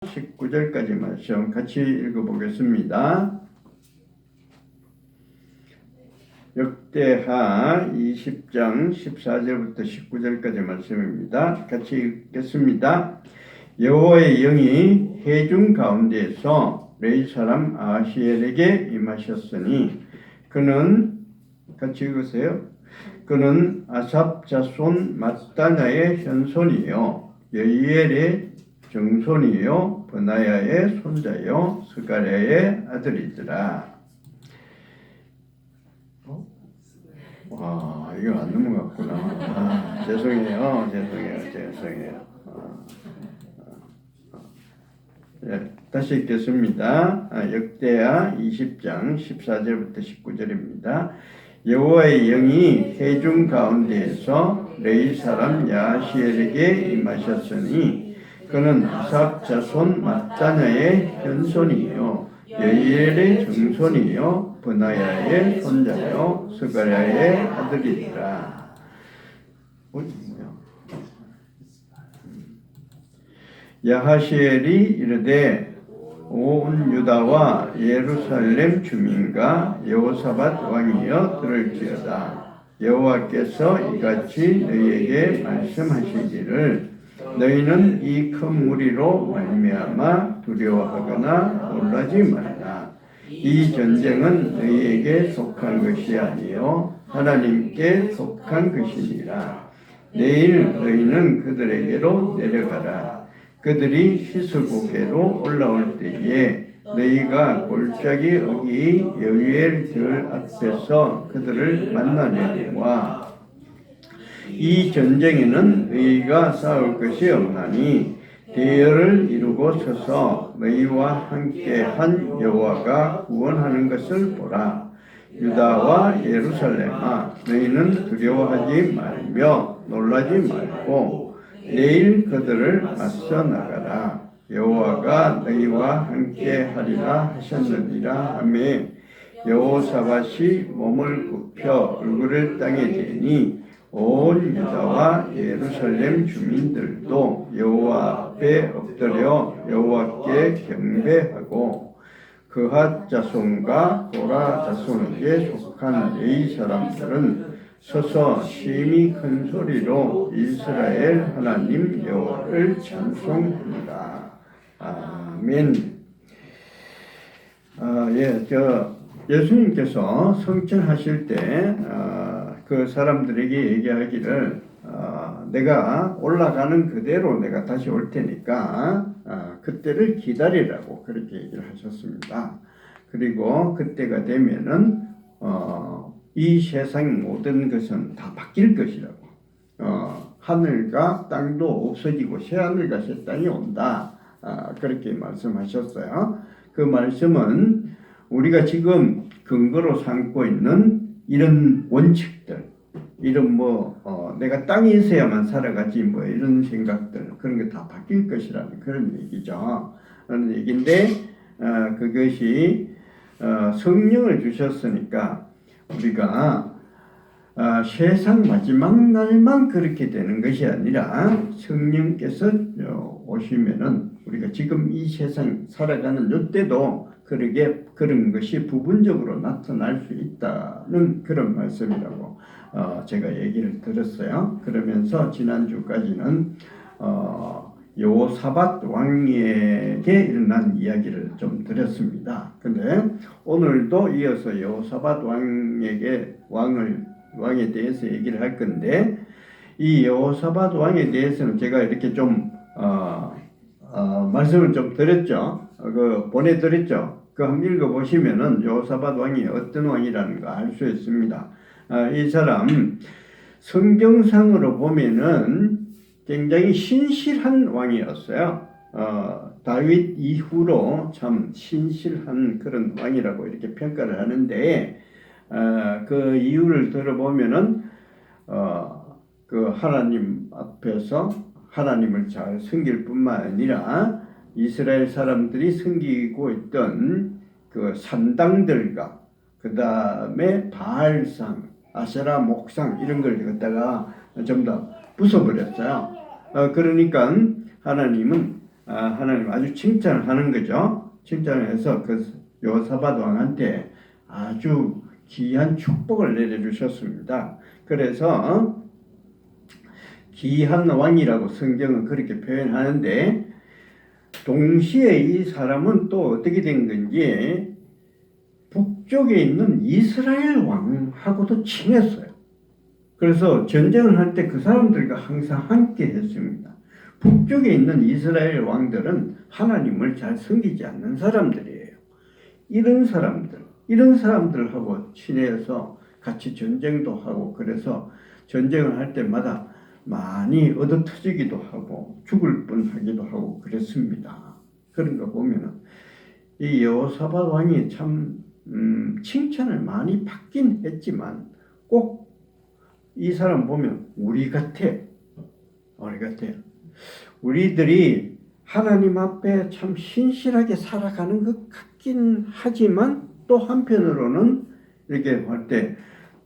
19절까지 말씀 같이 읽어보겠습니다. 역대하 20장 14절부터 19절까지 말씀입니다. 같이 읽겠습니다. 여호와의 영이 회중 가운데에서 레위 사람 아하시엘에게 임하셨으니 그는 같이 읽으세요. 그는 아삽 자손 마따냐의 현손이요 여이엘의 정손이요 버나야의 손자요 스가랴의 아들이더라. 와, 이거 안 넘어갔구나. 죄송해요. 네, 다시 읽겠습니다. 역대하 20장 14절부터 19절입니다. 여호와의 영이 회중 가운데에서 레위 사람 야시엘에게 임하셨으니 그는 아삽 자손 마따냐의 현손이요 여이엘의 정손이요 버나야의 손자요 스가랴의 아들이더라. 야하시엘이 이르되 온 유다와 예루살렘 주민과 여호사밧 왕이여 들을지어다. 여호와께서 이같이 너희에게 말씀하시기를 너희는 이 큰 무리로 말미암아 두려워하거나 놀라지 말라. 이 전쟁은 너희에게 속한 것이 아니요 하나님께 속한 것이니라. 내일 너희는 그들에게로 내려가라. 그들이 시스고개로 올라올 때에 너희가 골짜기 어기 여위엘 들 앞에서 그들을 만나려니와 이 전쟁에는 너희가 싸울 것이 없나니 대열을 이루고 서서 너희와 함께한 여호와가 구원하는 것을 보라. 유다와 예루살렘아 너희는 두려워하지 말며 놀라지 말고 내일 그들을 맞서 나가라. 여호와가 너희와 함께하리라 하셨느니라 하며 여호사밧이 몸을 굽혀 얼굴을 땅에 대니 온 유다와 예루살렘 주민들도 여호와 앞에 엎드려 여호와께 경배하고 그핫 자손과 고라 자손에게 속한 레위 사람들은 서서 심히 큰 소리로 이스라엘 하나님 여호와를 찬송합니다. 아멘. 예수님께서 성천하실 때 그 사람들에게 얘기하기를 내가 올라가는 그대로 내가 다시 올 테니까 그때를 기다리라고 그렇게 얘기를 하셨습니다. 그리고 그때가 되면은 이 세상 모든 것은 다 바뀔 것이라고. 하늘과 땅도 없어지고 새하늘과 새 땅이 온다. 그렇게 말씀하셨어요. 그 말씀은 우리가 지금 근거로 삼고 있는 이런 원칙들, 이런 내가 땅에 있어야만 살아가지 이런 생각들, 그런 게 다 바뀔 것이라는 그런 얘기죠. 그런 얘기인데 그것이 성령을 주셨으니까 우리가 세상 마지막 날만 그렇게 되는 것이 아니라 성령께서 오시면은 우리가 지금 이 세상 살아가는 이때도 그런 것이 부분적으로 나타날 수 있다는 그런 말씀이라고 제가 얘기를 들었어요. 그러면서 지난주까지는 여호사밧 왕에게 일어난 이야기를 좀 드렸습니다. 근데 오늘도 이어서 여호사밧 왕에 대해서 얘기를 할 건데 이 여호사밧 왕에 대해서는 제가 이렇게 좀 말씀을 좀 드렸죠. 보내드렸죠. 한번 읽어보시면은 여호사밧 왕이 어떤 왕이라는 거 알 수 있습니다. 이 사람 성경상으로 보면은 굉장히 신실한 왕이었어요. 다윗 이후로 참 신실한 그런 왕이라고 이렇게 평가를 하는데 그 이유를 들어보면은 그 하나님 앞에서 하나님을 잘 섬길 뿐만 아니라 이스라엘 사람들이 섬기고 있던 그 산당들과 그 다음에 바알상, 아세라 목상 이런 걸 갖다가 전부 다 부숴버렸어요. 그러니까 하나님은 하나님 아주 칭찬을 하는 거죠. 칭찬을 해서 그 여호사밧 왕한테 아주 귀한 축복을 내려주셨습니다. 그래서 귀한 왕이라고 성경은 그렇게 표현하는데, 동시에 이 사람은 또 어떻게 된 건지 북쪽에 있는 이스라엘 왕하고도 친했어요. 그래서 전쟁을 할 때 그 사람들과 항상 함께 했습니다. 북쪽에 있는 이스라엘 왕들은 하나님을 잘 섬기지 않는 사람들이에요. 이런 사람들하고 친해서 같이 전쟁도 하고, 그래서 전쟁을 할 때마다 많이 얻어터지기도 하고 죽을 뻔하기도 하고 그랬습니다. 그런 거 보면은 이 여호사밧 왕이 참 칭찬을 많이 받긴 했지만 꼭 이 사람 보면 우리 같아요. 우리들이 하나님 앞에 참 신실하게 살아가는 것 같긴 하지만 또 한편으로는 이렇게 할 때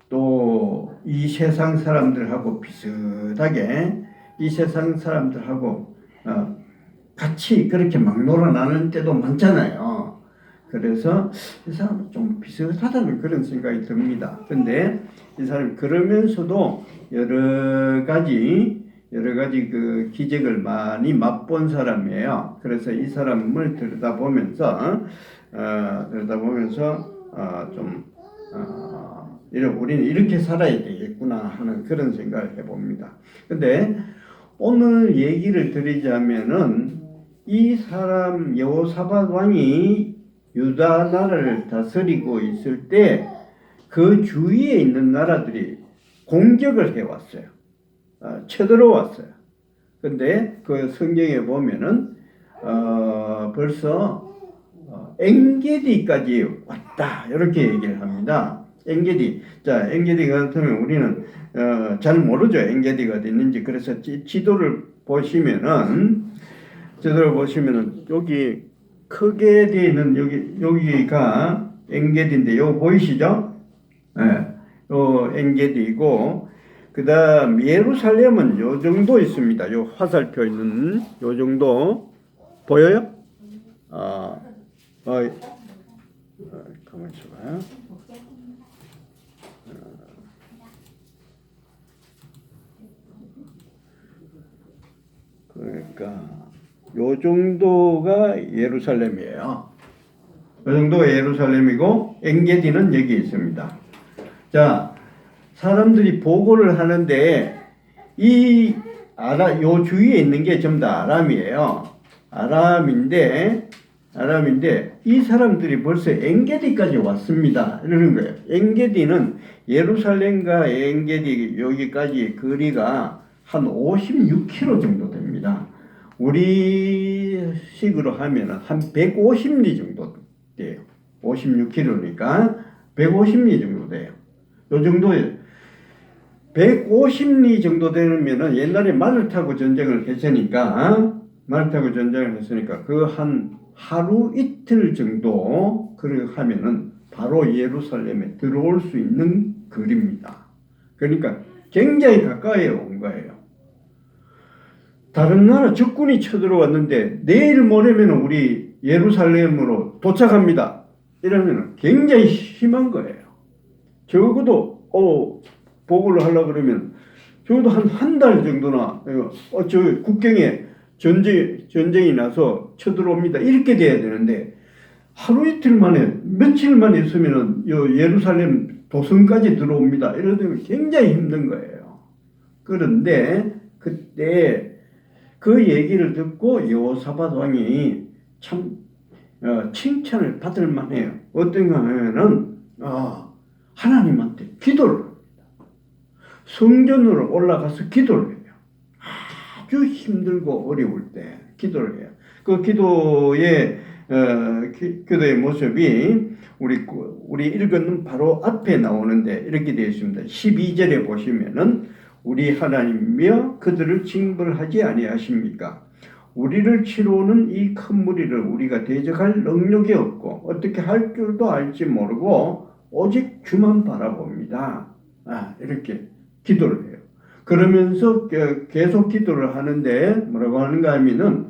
또 이 세상 사람들하고 비슷하게 이 세상 사람들하고 같이 그렇게 막 놀아나는 때도 많잖아요. 그래서 이 사람은 좀 비슷하다는 그런 생각이 듭니다. 근데 이 사람이 그러면서도 여러 가지 그 기적을 많이 맛본 사람이에요. 그래서 이 사람을 들여다보면서 우리는 이렇게 살아야 되겠구나 하는 그런 생각을 해봅니다. 근데 오늘 얘기를 드리자면은 이 사람 여호사밧 왕이 유다 나라를 다스리고 있을 때 그 주위에 있는 나라들이 공격을 해왔어요. 쳐들어왔어요. 근데 그 성경에 보면은 벌써 엔게디까지 왔다 이렇게 얘기를 합니다. 엔게디. 자, 엔게디 같으면 우리는 잘 모르죠. 엔게디가 어디 있는지. 그래서 지도를 보시면은 여기 크게 되어 있는 여기가 엔게디인데 요거 보이시죠? 네, 요 엔게디고, 그 다음 예루살렘은 요 정도 있습니다. 요 화살표 있는 요 정도 보여요? 가만히 있어봐요. 그러니까 요 정도가 예루살렘이에요. 요 정도가 예루살렘이고 엔게디는 여기 있습니다. 자, 사람들이 보고를 하는데 요 주위에 있는 게 전부 다 아람이에요. 아람인데 이 사람들이 벌써 엔게디까지 왔습니다. 이러는 거예요. 엔게디는 예루살렘과 엔게디 여기까지 거리가 한 56km 정도 됩니다. 우리식으로 하면은 한 150리 정도 돼요. 56km니까 150리 정도 돼요. 요 정도에 150리 정도 되면은 옛날에 말을 타고 전쟁을 했으니까 그 한 하루 이틀 정도 그렇게 하면은 바로 예루살렘에 들어올 수 있는 거리입니다. 그러니까 굉장히 가까이 온 거예요. 다른 나라 적군이 쳐들어왔는데 내일 모레면 우리 예루살렘으로 도착합니다. 이러면 굉장히 심한 거예요. 적어도 보고를 하려고 그러면 적어도 한 달 정도나 저 국경에 전쟁이 나서 쳐들어옵니다. 이렇게 돼야 되는데 하루 이틀 만에 며칠 만에 있으면은 예루살렘 도성까지 들어옵니다. 이러면 굉장히 힘든 거예요. 그런데 그때 그 얘기를 듣고 여호사밧 왕이 참 칭찬을 받을 만해요. 어떤가 하면은 하나님한테 기도를 합니다. 성전으로 올라가서 기도를 해요. 아주 힘들고 어려울 때 기도를 해요. 그 기도의 모습이 우리 읽은 바로 앞에 나오는데 이렇게 되어 있습니다. 12절에 보시면은 우리 하나님이여 그들을 징벌하지 아니하십니까? 우리를 치러오는 이 큰 무리를 우리가 대적할 능력이 없고 어떻게 할 줄도 알지 모르고 오직 주만 바라봅니다. 이렇게 기도를 해요. 그러면서 계속 기도를 하는데 뭐라고 하는가 하면은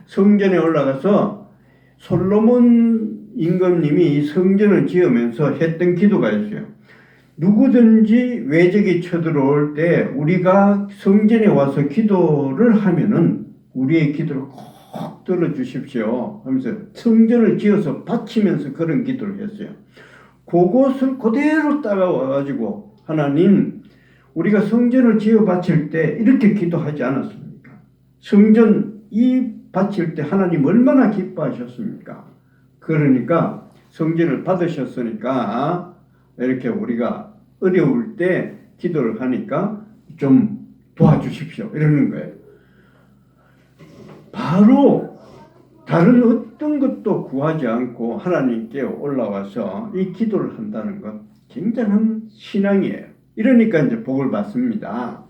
성전에 올라가서 솔로몬 임금님이 이 성전을 지으면서 했던 기도가 있어요. 누구든지 외적이 쳐들어올 때 우리가 성전에 와서 기도를 하면은 우리의 기도를 꼭 들어주십시오 하면서 성전을 지어서 바치면서 그런 기도를 했어요. 그것을 그대로 따라와가지고 하나님, 우리가 성전을 지어 바칠 때 이렇게 기도하지 않았습니까? 성전 이 바칠 때 하나님 얼마나 기뻐하셨습니까? 그러니까 성전을 받으셨으니까 이렇게 우리가 어려울 때 기도를 하니까 좀 도와주십시오 이러는 거예요. 바로 다른 어떤 것도 구하지 않고 하나님께 올라와서 이 기도를 한다는 것, 굉장한 신앙이에요. 이러니까 이제 복을 받습니다.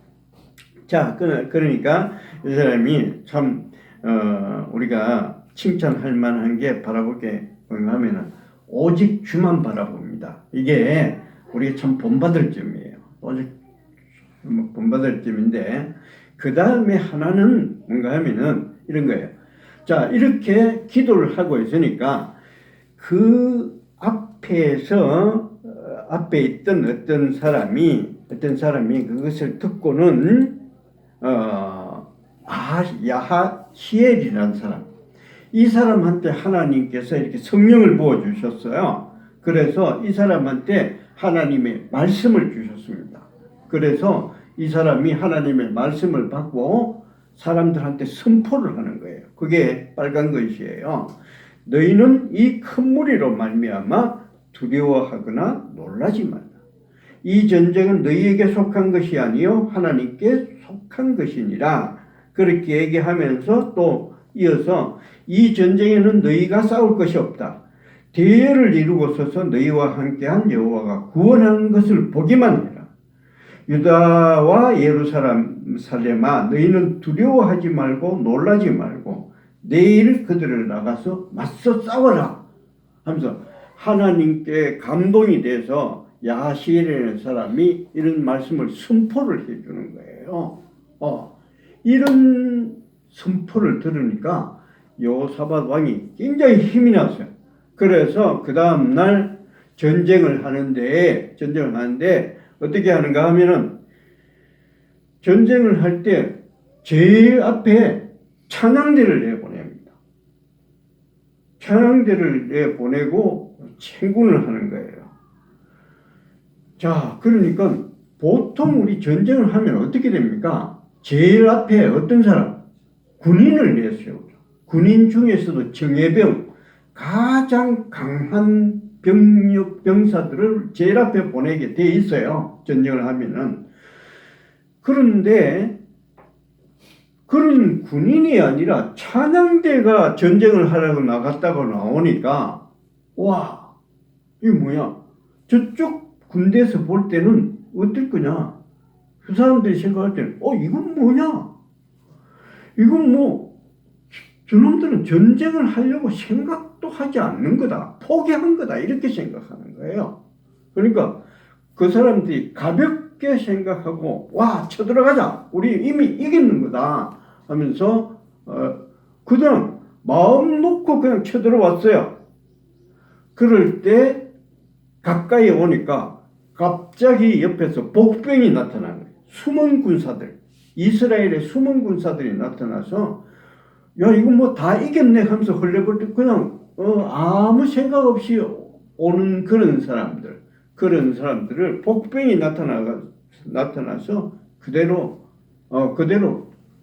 자, 그러니까 이 사람이 참 우리가 칭찬할 만한 게 바라볼 게 뭔가 하면은 오직 주만 바라봅니다. 이게 우리가 참 본받을 점이에요. 오직 본받을 점인데, 그 다음에 하나는 뭔가 하면은 이런 거예요. 자, 이렇게 기도를 하고 있으니까 그 앞에서 앞에 있던 어떤 사람이 그것을 듣고는 야하시엘이라는 사람, 이 사람한테 하나님께서 이렇게 성령을 부어주셨어요. 그래서 이 사람한테 하나님의 말씀을 주셨습니다. 그래서 이 사람이 하나님의 말씀을 받고 사람들한테 선포를 하는 거예요. 그게 빨간 것이에요. 너희는 이 큰 무리로 말미암아 두려워하거나 놀라지 말라. 이 전쟁은 너희에게 속한 것이 아니요 하나님께 속한 것이니라. 그렇게 얘기하면서 또 이어서 이 전쟁에는 너희가 싸울 것이 없다. 대열을 이루고 서서 너희와 함께한 여호와가 구원하는 것을 보기만 해라. 유다와 예루살렘아, 너희는 두려워하지 말고 놀라지 말고 내일 그들을 나가서 맞서 싸워라 하면서 하나님께 감동이 돼서 야하시엘이라는 사람이 이런 말씀을 선포를 해주는 거예요. 이런 선포를 들으니까 여호사밧 왕이 굉장히 힘이 났어요. 그래서 그 다음날 전쟁을 하는데 어떻게 하는가 하면은 전쟁을 할 때 제일 앞에 찬양대를 내보냅니다. 찬양대를 내보내고 천군을 하는 거예요. 자, 그러니까 보통 우리 전쟁을 하면 어떻게 됩니까? 제일 앞에 어떤 사람? 군인을 내세우죠. 군인 중에서도 정예병, 가장 강한 병사들을 제일 앞에 보내게 돼 있어요. 전쟁을 하면은. 그런데 그런 군인이 아니라 찬양대가 전쟁을 하려고 나갔다고 나오니까, 와, 이게 뭐야? 저쪽 군대에서 볼 때는 어떨 거냐? 그 사람들이 생각할 때는, 이건 뭐냐? 이건 뭐, 저놈들은 전쟁을 하려고 생각도 하지 않는 거다. 포기한 거다. 이렇게 생각하는 거예요. 그러니까 그 사람들이 가볍게 생각하고, 와, 쳐들어가자. 우리 이미 이겼는 거다. 하면서, 그냥 마음 놓고 그냥 쳐들어왔어요. 그럴 때 가까이 오니까 갑자기 옆에서 복병이 나타나는 거예요. 숨은 군사들. 이스라엘의 숨은 군사들이 나타나서, 야, 이거 뭐 다 이겼네 하면서 헐레벌떡 그냥 아무 생각 없이 오는 그런 사람들을 복병이 나타나서 그대로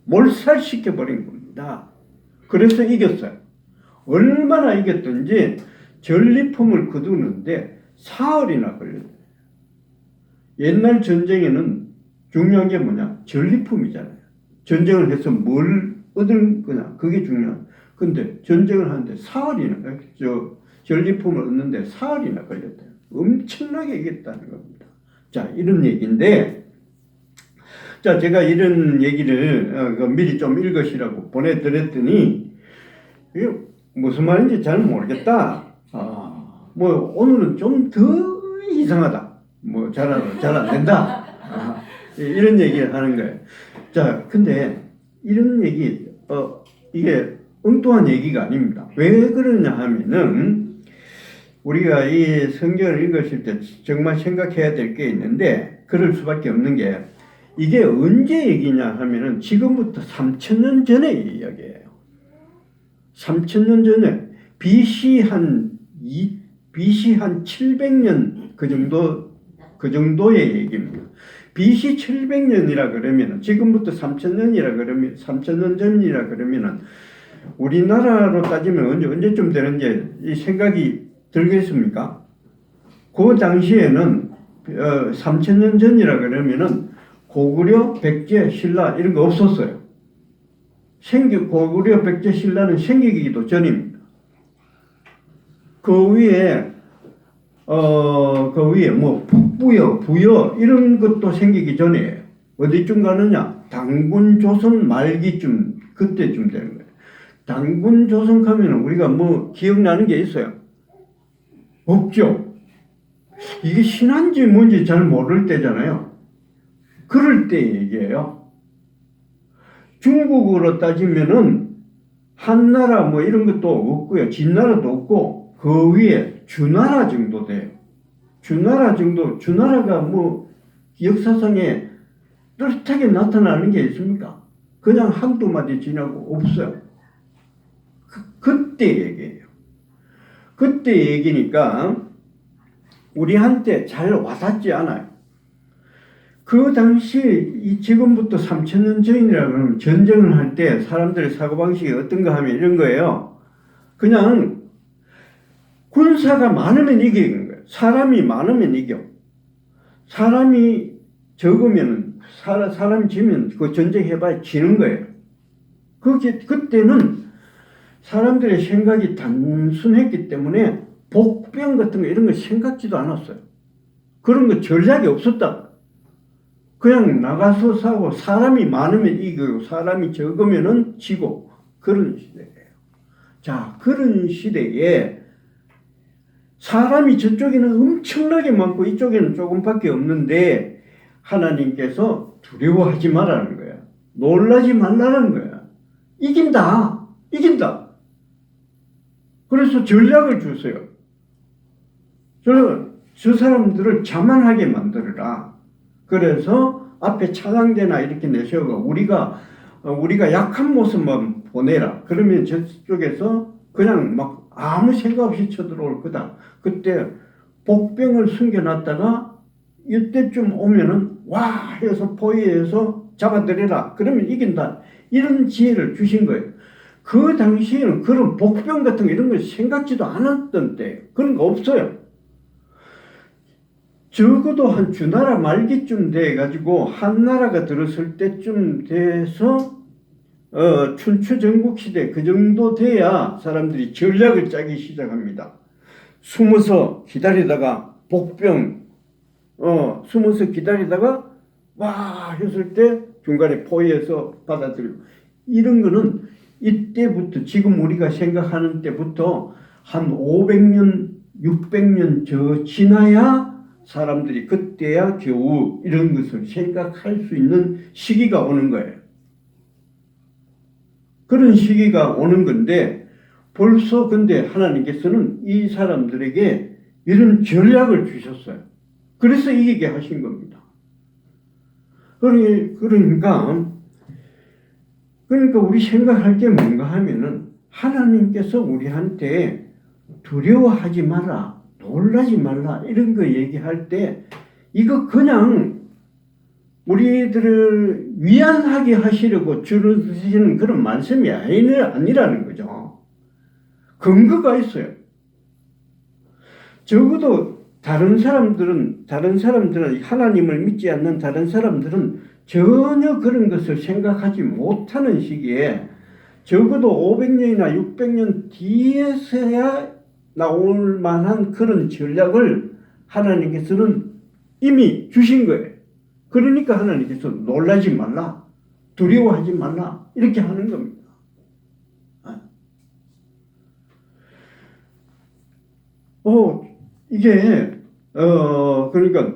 몰살시켜 버린 겁니다. 그래서 이겼어요. 얼마나 이겼던지 전리품을 거두는데 사흘이나 걸렸어요. 옛날 전쟁에는 중요한 게 뭐냐? 전리품이잖아요. 전쟁을 해서 뭘 얻은 거냐? 그게 중요한. 근데 전쟁을 하는데 전리품을 얻는데 사흘이나 걸렸대요. 엄청나게 이겼다는 겁니다. 자, 이런 얘기인데, 자, 제가 이런 얘기를 미리 좀 읽으시라고 보내드렸더니, 이게 무슨 말인지 잘 모르겠다. 뭐 오늘은 좀 더 이상하다. 뭐 잘 안 된다. 이런 얘기를 하는 거예요. 자, 근데 이런 얘기, 이게 엉뚱한 얘기가 아닙니다. 왜 그러냐 하면은 우리가 이 성경을 읽으실 때 정말 생각해야 될 게 있는데 그럴 수밖에 없는 게 이게 언제 얘기냐 하면은 지금부터 3,000년 전의 이야기예요. 3,000년 전에 BC 한 700년 그 정도의 얘기입니다. BC 700년이라 그러면 지금부터 3,000년이라 그러면 3,000년 전이라 그러면은 우리나라로 따지면 언제쯤 되는지 이 생각이 들겠습니까? 그 당시에는 3,000년 전이라 그러면은 고구려, 백제, 신라 이런 거 없었어요. 고구려, 백제, 신라는 생기기도 전입니다. 그 위에 뭐 북부여, 부여 이런 것도 생기기 전이에요. 어디쯤 가느냐? 당군 조선 말기쯤 그때쯤 되는 거예요. 당군 조선 가면 우리가 뭐 기억나는 게 있어요? 없죠. 이게 신한지 뭔지 잘 모를 때잖아요. 그럴 때 얘기예요. 중국으로 따지면은 한나라 뭐 이런 것도 없고요. 진나라도 없고 그 위에 주나라 정도 돼요. 주나라가 뭐 역사상에 뚜렷하게 나타나는 게 있습니까? 그냥 한두 마디 지나고 없어요. 그때 얘기예요. 그때 얘기니까 우리한테 잘 와닿지 않아요. 그 당시 지금부터 3,000년 전이라 그러면 전쟁을 할 때 사람들의 사고방식이 어떤가 하면 이런 거예요. 그냥 군사가 많으면 이기는 거예요. 사람이 많으면 이겨. 사람이 적으면 사람이 지면 그 전쟁해봐야 지는 거예요. 그때는 사람들의 생각이 단순했기 때문에 복병 같은 거 이런 거 생각지도 않았어요. 그런 거 전략이 없었다. 그냥 나가서 싸고 사람이 많으면 이기고 사람이 적으면은 지고 그런 시대예요. 자, 그런 시대에 사람이 저쪽에는 엄청나게 많고 이쪽에는 조금밖에 없는데 하나님께서 두려워하지 말라는 거야. 놀라지 말라는 거야. 이긴다. 그래서 전략을 주세요. 저 사람들을 자만하게 만들어라. 그래서 앞에 차장대나 이렇게 내세우고 우리가 약한 모습만 보내라. 그러면 저쪽에서 그냥 막 아무 생각 없이 쳐들어올 거다. 그때 복병을 숨겨놨다가 이때쯤 오면은 와 해서 포위해서 잡아들여라. 그러면 이긴다. 이런 지혜를 주신 거예요. 그 당시에는 그런 복병 같은 거 이런 걸 생각지도 않았던 때예요. 그런 거 없어요. 적어도 한 주나라 말기쯤 돼가지고 한나라가 들었을 때쯤 돼서 춘추 전국시대 그 정도 돼야 사람들이 전략을 짜기 시작합니다. 숨어서 기다리다가 복병 숨어서 기다리다가 와 했을 때 중간에 포위해서 받아들이고 이런 거는 이때부터 지금 우리가 생각하는 때부터 한 500년 600년 저 지나야 사람들이 그때야 겨우 이런 것을 생각할 수 있는 시기가 오는 거예요. 그런 시기가 오는 건데 벌써 근데 하나님께서는 이 사람들에게 이런 전략을 주셨어요. 그래서 이기게 하신 겁니다. 그러니까 우리 생각할 게 뭔가 하면은 하나님께서 우리한테 두려워하지 마라, 놀라지 말라 이런 거 얘기할 때 이거 그냥 우리들을 위안하게 하시려고 주시는 그런 말씀이 아니라는 거죠. 근거가 있어요. 적어도 다른 사람들은 하나님을 믿지 않는 다른 사람들은 전혀 그런 것을 생각하지 못하는 시기에 적어도 500년이나 600년 뒤에서야 나올 만한 그런 전략을 하나님께서는 이미 주신 거예요. 그러니까 하나님께서 놀라지 말라, 두려워하지 말라 이렇게 하는 겁니다. 이게 그러니까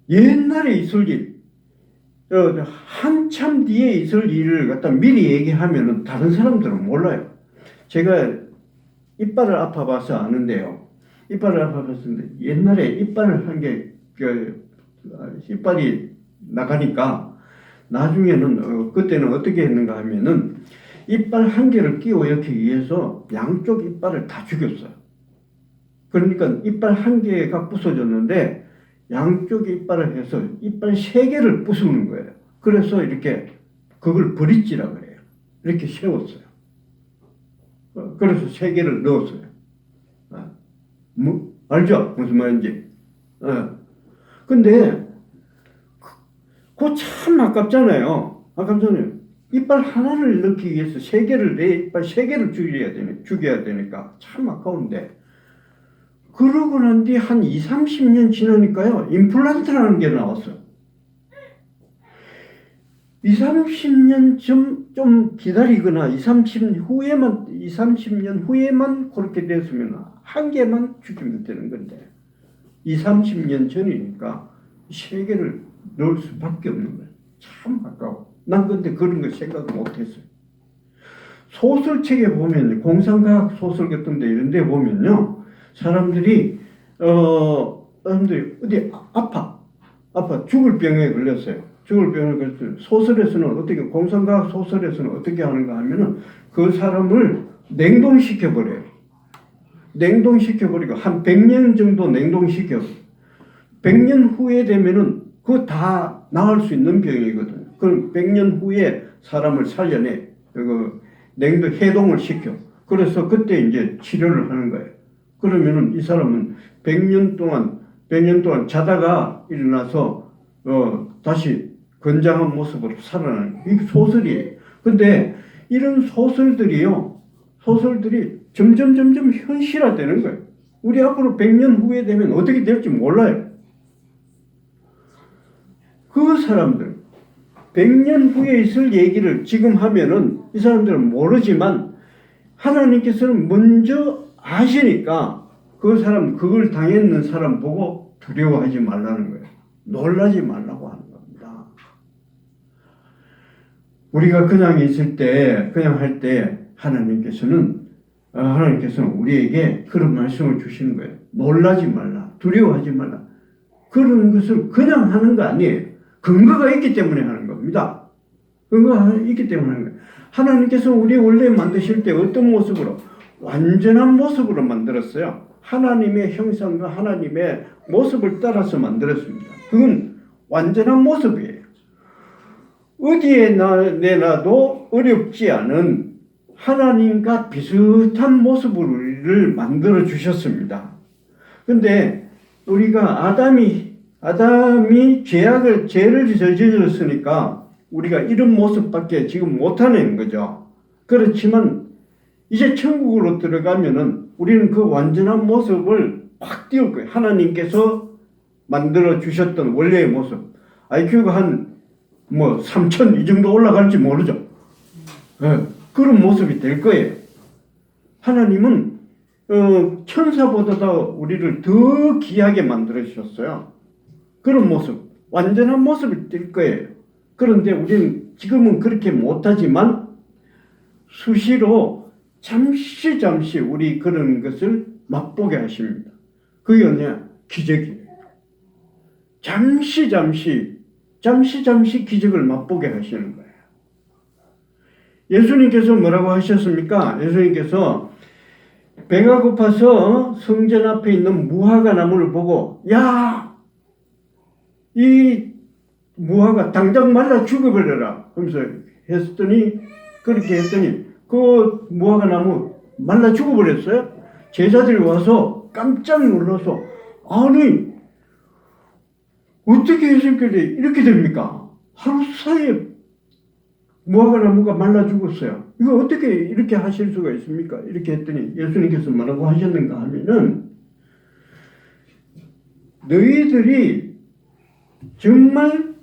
옛날에 있을 일 한참 뒤에 있을 일을 갖다 미리 얘기하면은 다른 사람들은 몰라요. 제가 이빨을 아파봐서 아는데요. 이빨을 아파봤는데 옛날에 이빨을 한 게 이빨이 나가니까 나중에는 그때는 어떻게 했는가 하면은 이빨 한 개를 끼워 넣기 위해서 양쪽 이빨을 다 죽였어요. 그러니까 이빨 한 개가 부서졌는데 양쪽 이빨을 해서 이빨 세 개를 부수는 거예요. 그래서 이렇게 그걸 브릿지라 그래요. 이렇게 세웠어요. 그래서 세 개를 넣었어요. 알죠? 무슨 말인지. 근데 그거 참 아깝잖아요. 아깝잖아요. 이빨 하나를 넣기 위해서 세 개를 내 이빨 세 개를 죽여야 되니까 참 아까운데. 그러고 난 뒤 한 2, 30년 지나니까요. 임플란트라는 게 나왔어요. 2, 30년 좀 기다리거나 2, 30년 후에만 그렇게 됐으면 한 개만 죽이면 되는 건데 2, 30년 전이니까 세 개를 넣을 수밖에 없는 거예요. 참 아까워. 난 근데 그런 거 생각 못했어요. 소설책에 보면 공상과학 소설 같은 데 이런 데 보면요. 사람들이 어디 아파 죽을 병에 걸렸어요. 죽을 병에 걸렸어요. 소설에서는 어떻게 공상과학 소설에서는 어떻게 하는가 하면은 그 사람을 냉동시켜 버려요. 냉동시켜 버리고 한 100년 정도 냉동시켜. 100년 후에 되면은 그거 다 나을 수 있는 병이거든요. 그럼 100년 후에 사람을 살려내. 해동을 시켜. 그래서 그때 이제 치료를 하는 거예요. 그러면은 이 사람은 100년 동안 자다가 일어나서 다시 건장한 모습으로 살아나는 이게 소설이에요. 근데 이런 소설들이 점점 현실화되는 거예요. 우리 앞으로 100년 후에 되면 어떻게 될지 몰라요. 그 사람들 100년 후에 있을 얘기를 지금 하면은 이 사람들은 모르지만 하나님께서는 먼저 아시니까 그걸 당했는 사람 보고 두려워하지 말라는 거예요. 놀라지 말라고 하는 겁니다. 우리가 그냥 있을 때, 그냥 할 때 하나님께서는 우리에게 그런 말씀을 주시는 거예요. 놀라지 말라. 두려워하지 말라. 그런 것을 그냥 하는 거 아니에요. 근거가 있기 때문에 하는 겁니다. 근거가 있기 때문에 하는 거예요. 하나님께서 우리 원래 만드실 때 어떤 모습으로? 완전한 모습으로 만들었어요. 하나님의 형상과 하나님의 모습을 따라서 만들었습니다. 그건 완전한 모습이에요. 어디에 내놔도 어렵지 않은 하나님과 비슷한 모습을 만들어 주셨습니다. 근데 우리가 아담이 죄를 저질렀으니까 우리가 이런 모습밖에 지금 못하는 거죠. 그렇지만 이제 천국으로 들어가면은 우리는 그 완전한 모습을 확 띄울 거예요. 하나님께서 만들어 주셨던 원래의 모습. IQ가 한 3000 이 정도 올라갈지 모르죠. 그런 모습이 될 거예요. 하나님은 천사보다도 우리를 더 귀하게 만들어 주셨어요. 그런 모습, 완전한 모습이 될 거예요. 그런데 우리는 지금은 그렇게 못하지만 수시로 잠시 우리 그런 것을 맛보게 하십니다. 그게 뭐냐? 기적이에요. 잠시 기적을 맛보게 하시는 거예요. 예수님께서 뭐라고 하셨습니까? 예수님께서 배가 고파서 성전 앞에 있는 무화과 나무를 보고 야! 이 무화과 당장 말라 죽어버려라 하면서 그렇게 했더니 그 무화과 나무 말라 죽어버렸어요. 제자들이 와서 깜짝 놀라서 아니 어떻게 했을까요? 이렇게 됩니까? 하루 사이에 무화과 나무가 말라 죽었어요. 이거 어떻게 이렇게 하실 수가 있습니까? 이렇게 했더니 예수님께서 뭐라고 하셨는가 하면은 너희들이 정말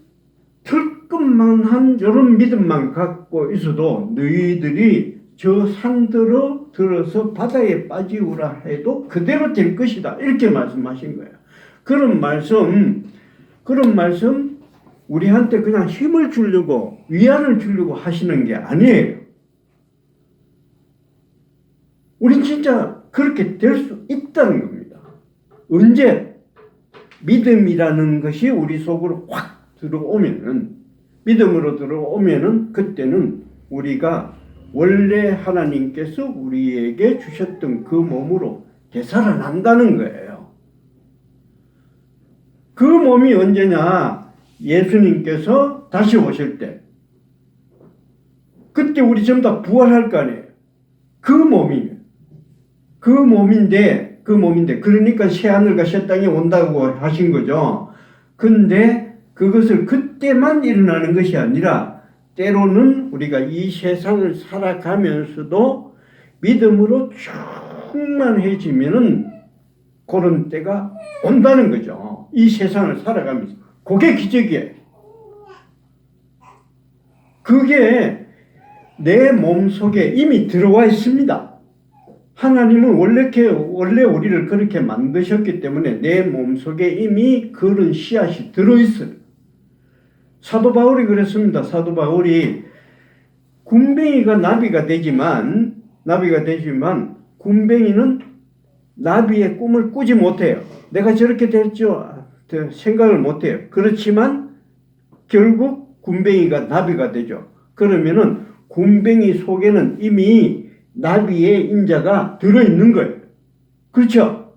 털끝만한 이런 믿음만 갖고 있어도 너희들이 저 산들어 들어서 바다에 빠지우라 해도 그대로 될 것이다. 이렇게 말씀하신 거예요. 그런 말씀 우리한테 그냥 힘을 주려고 위안을 주려고 하시는 게 아니에요. 우린 진짜 그렇게 될 수 있다는 겁니다. 언제? 믿음이라는 것이 우리 속으로 확 들어오면은, 믿음으로 들어오면은 그때는 우리가 원래 하나님께서 우리에게 주셨던 그 몸으로 되살아난다는 거예요. 그 몸이 언제냐? 예수님께서 다시 오실 때. 그때 우리 전부 다 부활할 거 아니에요. 그 몸이에요. 그 몸인데 그러니까 새하늘과 새 땅이 온다고 하신 거죠. 근데 그것을 그때만 일어나는 것이 아니라 때로는 우리가 이 세상을 살아가면서도 믿음으로 충만해지면은 그런 때가 온다는 거죠. 이 세상을 살아가면서. 그게 기적이에요. 그게 내 몸속에 이미 들어와 있습니다. 하나님은 원래 우리를 그렇게 만드셨기 때문에 내 몸속에 이미 그런 씨앗이 들어있어요. 사도 바울이 그랬습니다. 사도 바울이 군뱅이가 나비가 되지만 군뱅이는 나비의 꿈을 꾸지 못해요. 내가 저렇게 될줄 생각을 못해요. 그렇지만 결국 군뱅이가 나비가 되죠. 그러면은 군뱅이 속에는 이미 나비의 인자가 들어있는 거예요. 그렇죠?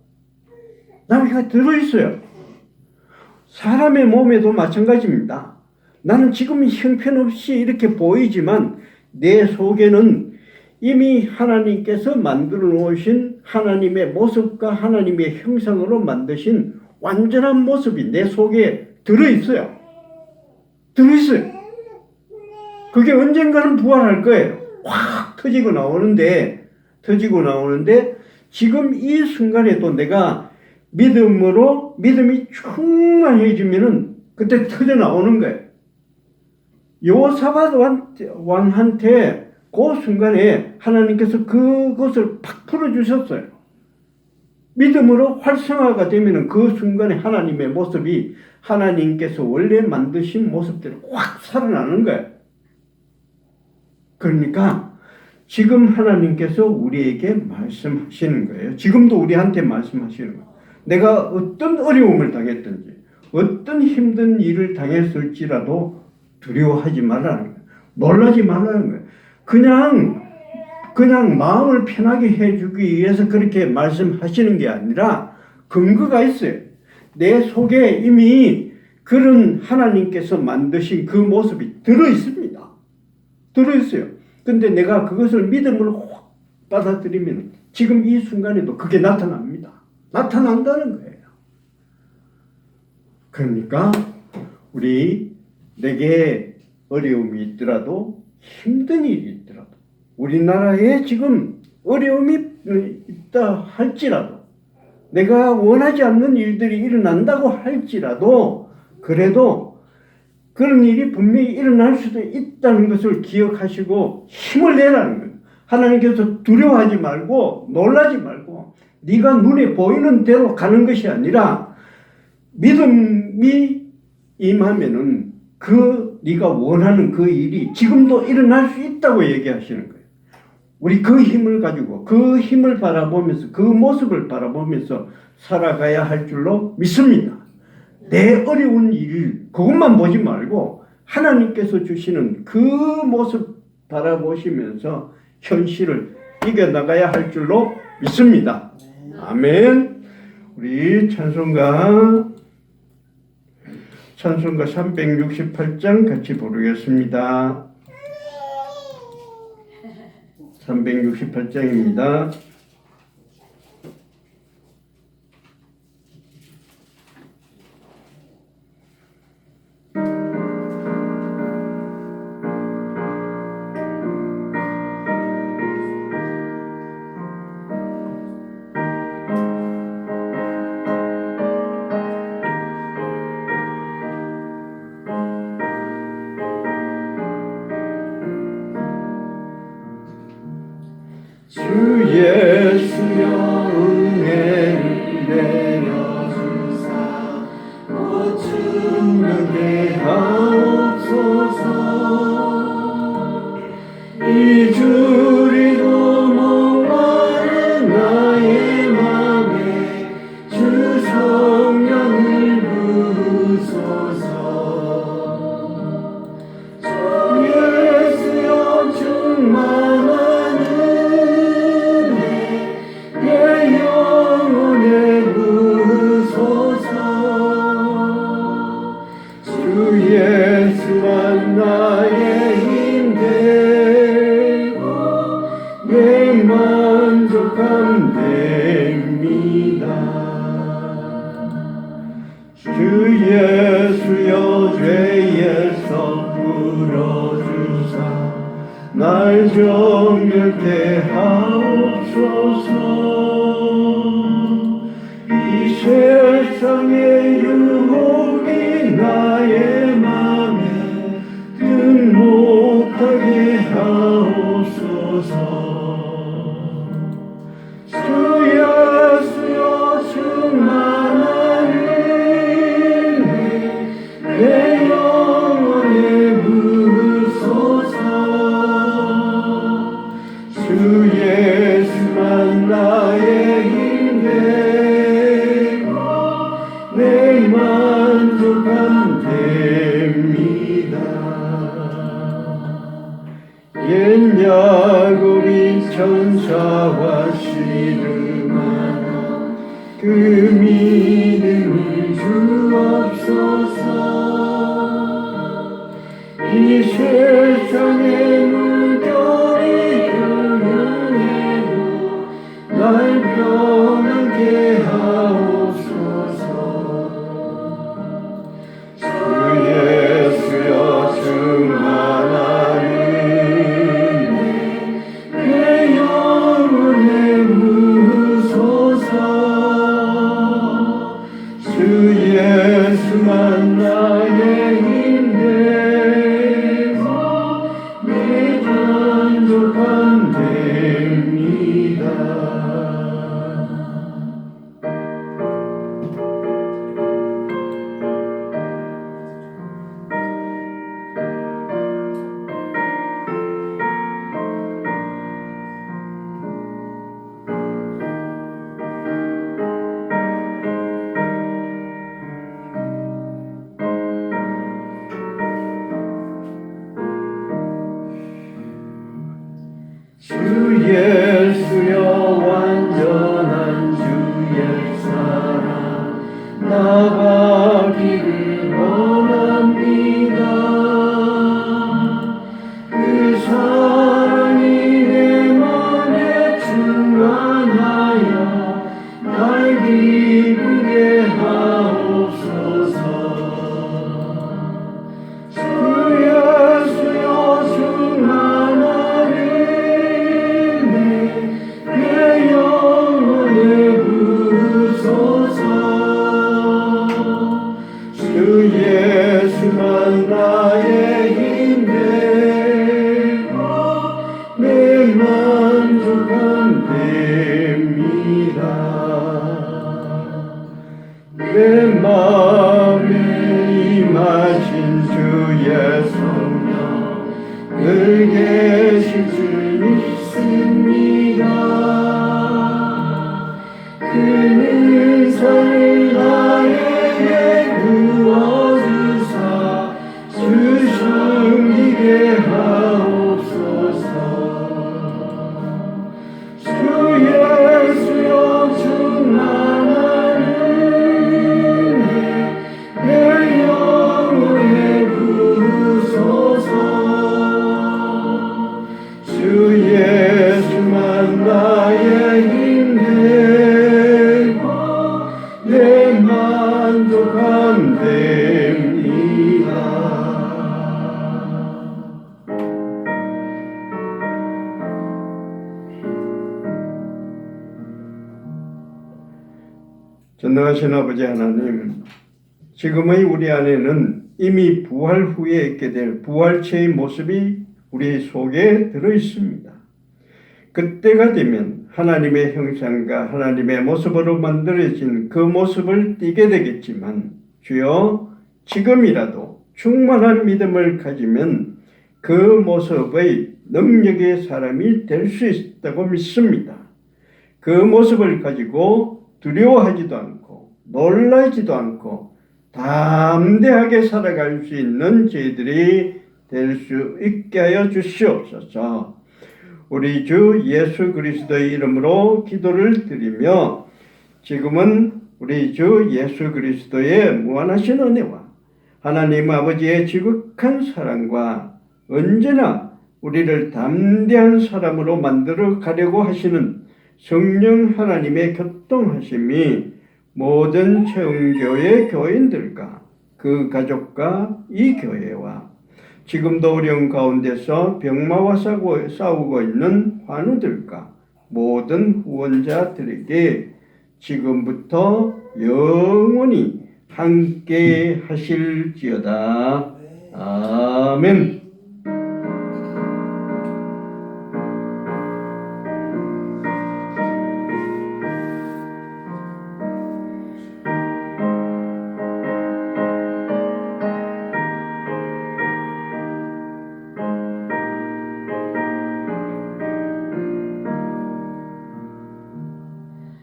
나비가 들어있어요. 사람의 몸에도 마찬가지입니다. 나는 지금 형편없이 이렇게 보이지만 내 속에는 이미 하나님께서 만들어 놓으신 하나님의 모습과 하나님의 형상으로 만드신 완전한 모습이 내 속에 들어있어요. 그게 언젠가는 부활할 거예요. 확 터지고 나오는데 지금 이 순간에도 내가 믿음이 충만해지면은 그때 터져 나오는 거예요. 여호사밧 왕한테 그 순간에 하나님께서 그것을 팍 풀어주셨어요. 믿음으로 활성화가 되면은 그 순간에 하나님의 모습이 하나님께서 원래 만드신 모습대로 확 살아나는 거예요. 그러니까 지금 하나님께서 우리에게 말씀하시는 거예요. 지금도 우리한테 말씀하시는 거예요. 내가 어떤 어려움을 당했든지 어떤 힘든 일을 당했을지라도 두려워하지 말라는 거예요. 놀라지 말라는 거예요. 그냥 마음을 편하게 해주기 위해서 그렇게 말씀하시는 게 아니라 근거가 있어요. 내 속에 이미 그런 하나님께서 만드신 그 모습이 들어있습니다. 들어있어요. 근데 내가 그것을 믿음으로 확 받아들이면 지금 이 순간에도 그게 나타납니다. 나타난다는 거예요. 그러니까 내게 어려움이 있더라도 힘든 일이 있더라도 우리나라에 지금 어려움이 있다 할지라도 내가 원하지 않는 일들이 일어난다고 할지라도 그래도 그런 일이 분명히 일어날 수도 있다는 것을 기억하시고 힘을 내라는 거예요. 하나님께서 두려워하지 말고 놀라지 말고 네가 눈에 보이는 대로 가는 것이 아니라 믿음이 임하면은 네가 원하는 그 일이 지금도 일어날 수 있다고 얘기하시는 거예요. 우리 그 힘을 가지고 그 힘을 바라보면서 그 모습을 바라보면서 살아가야 할 줄로 믿습니다. 내 어려운 일 그것만 보지 말고 하나님께서 주시는 그 모습 바라보시면서 현실을 이겨나가야 할 줄로 믿습니다. 아멘. 우리 찬송가 368장 같이 부르겠습니다. 368장입니다. 주의 날 정결케 하옵소서. 이 세상의 유혹이 나의 맘에 등목하게 하옵소서. 주여 주여 충만한 은혜 내 영혼에 부으소서. 주 예수만 나의 힘 되고 내 만족함 됩니다. 옛 야곱이 천사와 씨름하나 그 믿음을 주옵소서. 이 세상의 물결이 흘러내도 날 편하게 하옵소서. 주 예수여 충만한 은혜 내 영혼에 부으소서. 주 예수만 나의 힘 되고 내 만족함 됩니다. 주 예수여 완전한 주의 사랑 나 받기를 원합니다. 그 사랑이 내 맘에 충만하여 날 기쁘게 하옵소서. 주 예수여 충만한 내 영혼에 부으소서. 주 예수만 나의 힘 되고 내 만족함 됩니다. 내 마음에 임하신 주의 성령 늘 계실 줄 믿습니다. 그 은사를 나에게 부어주사 주 섬기게 하옵소서. 주 예수여 충만한 은혜 내 영혼에 부으소서. 주 예수만 나의 힘 되고 내 만족함 됩니다. 전능하신 아버지 하나님, 지금의 우리 안에는 이미 부활 후에 있게 될 부활체의 모습이 우리 속에 들어 있습니다. 그때가 되면 하나님의 형상과 하나님의 모습으로 만들어진 그 모습을 띠게 되겠지만, 주여 지금이라도 충만한 믿음을 가지면 그 모습의 능력의 사람이 될 수 있다고 믿습니다. 그 모습을 가지고 두려워하지도 않고 놀라지도 않고 담대하게 살아갈 수 있는 저희들이 될 수 있게 하여 주시옵소서. 우리 주 예수 그리스도의 이름으로 기도를 드리며, 지금은 우리 주 예수 그리스도의 무한하신 은혜와 하나님 아버지의 지극한 사랑과 언제나 우리를 담대한 사람으로 만들어 가려고 하시는 성령 하나님의 교통하심이 모든 채운교회 교인들과 그 가족과 이 교회와 지금도 어려운 가운데서 병마와 싸우고 있는 환우들과 모든 후원자들에게 지금부터 영원히 함께 하실지어다. 아멘.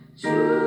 주